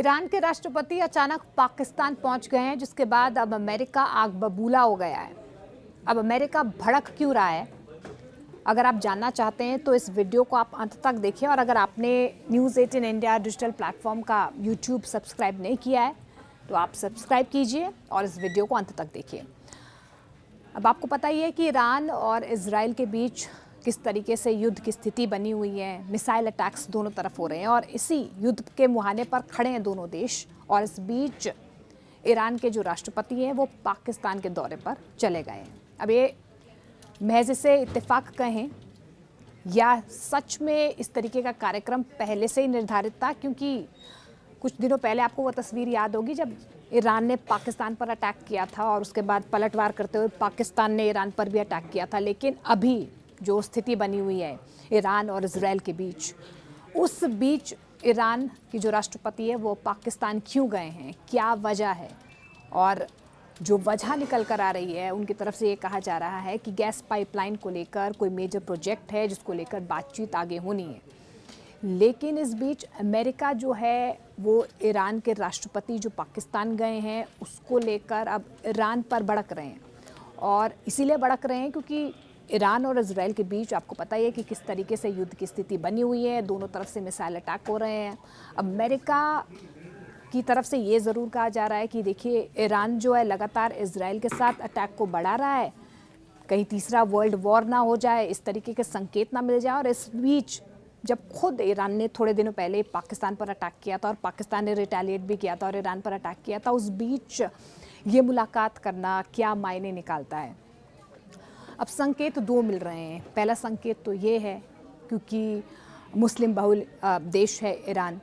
Iran के राष्ट्रपति अचानक पाकिस्तान पहुंच गए हैं, जिसके बाद अब अमेरिका आग बबूला हो गया है। अब अमेरिका भड़क क्यों रहा है? अगर आप जानना चाहते हैं तो इस वीडियो को आप अंत तक देखिए, और अगर आपने न्यूज़ 18 इंडिया डिजिटल प्लेटफॉर्म का यूट्यूब सब्सक्राइब नहीं किया है तो आप सब्सक्राइब कीजिए और इस वीडियो को अंत तक देखिए। अब आपको पता ही है कि ईरान और इजराइल के बीच किस तरीके से युद्ध की स्थिति बनी हुई है। मिसाइल अटैक्स दोनों तरफ हो रहे हैं और इसी युद्ध के मुहाने पर खड़े हैं दोनों देश। और इस बीच ईरान के जो राष्ट्रपति हैं वो पाकिस्तान के दौरे पर चले गए हैं। अब ये महज इसे इत्तेफाक कहें या सच में इस तरीके का कार्यक्रम पहले से ही निर्धारित था, क्योंकि कुछ दिनों पहले आपको वो तस्वीर याद होगी जब ईरान ने पाकिस्तान पर अटैक किया था और उसके बाद पलटवार करते हुए पाकिस्तान ने ईरान पर भी अटैक किया था। लेकिन अभी जो स्थिति बनी हुई है ईरान और इजराइल के बीच, उस बीच ईरान की जो राष्ट्रपति है वो पाकिस्तान क्यों गए हैं, क्या वजह है? और जो वजह निकल कर आ रही है उनकी तरफ से ये कहा जा रहा है कि गैस पाइपलाइन को लेकर कोई मेजर प्रोजेक्ट है जिसको लेकर बातचीत आगे होनी है। लेकिन इस बीच अमेरिका जो है वो ईरान के राष्ट्रपति जो पाकिस्तान गए हैं उसको लेकर अब ईरान पर भड़क रहे हैं। और इसीलिए भड़क रहे हैं क्योंकि ईरान और इजराइल के बीच आपको पता ही है कि किस तरीके से युद्ध की स्थिति बनी हुई है। दोनों तरफ से मिसाइल अटैक हो रहे हैं। अमेरिका की तरफ से ये ज़रूर कहा जा रहा है कि देखिए, ईरान जो है लगातार इजराइल के साथ अटैक को बढ़ा रहा है, कहीं तीसरा वर्ल्ड वॉर ना हो जाए, इस तरीके के संकेत ना मिल जाए। और इस बीच जब खुद ईरान ने थोड़े दिनों पहले पाकिस्तान पर अटैक किया था और पाकिस्तान ने रिटेलिएट भी किया था और ईरान पर अटैक किया था, उस बीच ये मुलाकात करना क्या मायने निकालता है? अब संकेत दो मिल रहे हैं। पहला संकेत तो ये है, क्योंकि मुस्लिम बहुल देश है ईरान,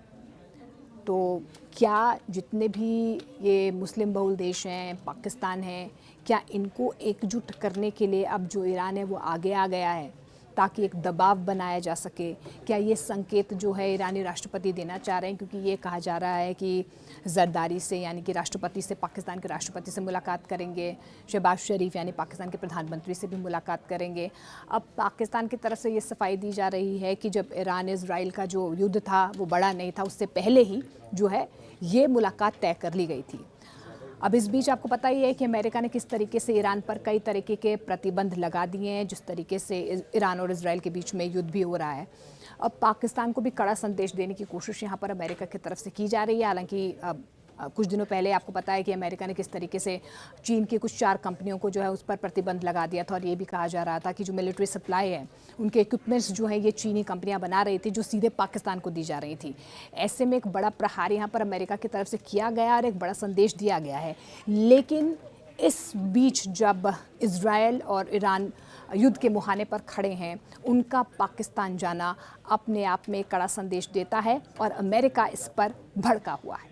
तो क्या जितने भी ये मुस्लिम बहुल देश हैं, पाकिस्तान है, क्या इनको एकजुट करने के लिए अब जो ईरान है वो आगे आ गया है ताकि एक दबाव बनाया जा सके? क्या ये संकेत जो है ईरानी राष्ट्रपति देना चाह रहे हैं? क्योंकि ये कहा जा रहा है कि जरदारी से, यानी कि राष्ट्रपति से, पाकिस्तान के राष्ट्रपति से मुलाकात करेंगे, शहबाज शरीफ यानी पाकिस्तान के प्रधानमंत्री से भी मुलाकात करेंगे। अब पाकिस्तान की तरफ से ये सफाई दी जा रही है कि जब ईरान इजराइल का जो युद्ध था वो बड़ा नहीं था, उससे पहले ही जो है ये मुलाकात तय कर ली गई थी। अब इस बीच आपको पता ही है कि अमेरिका ने किस तरीके से ईरान पर कई तरीके के प्रतिबंध लगा दिए हैं, जिस तरीके से ईरान और इजराइल के बीच में युद्ध भी हो रहा है। अब पाकिस्तान को भी कड़ा संदेश देने की कोशिश यहाँ पर अमेरिका की तरफ से की जा रही है। हालांकि कुछ दिनों पहले आपको पता है कि अमेरिका ने किस तरीके से चीन की कुछ 4 कंपनियों को जो है उस पर प्रतिबंध लगा दिया था, और ये भी कहा जा रहा था कि जो मिलिट्री सप्लाई है, उनके इक्विपमेंट्स जो है ये चीनी कंपनियां बना रही थी, जो सीधे पाकिस्तान को दी जा रही थी। ऐसे में एक बड़ा प्रहार यहाँ पर अमेरिका की तरफ से किया गया और एक बड़ा संदेश दिया गया है। लेकिन इस बीच जब इजराइल और ईरान युद्ध के मुहाने पर खड़े हैं, उनका पाकिस्तान जाना अपने आप में कड़ा संदेश देता है और अमेरिका इस पर भड़का हुआ है।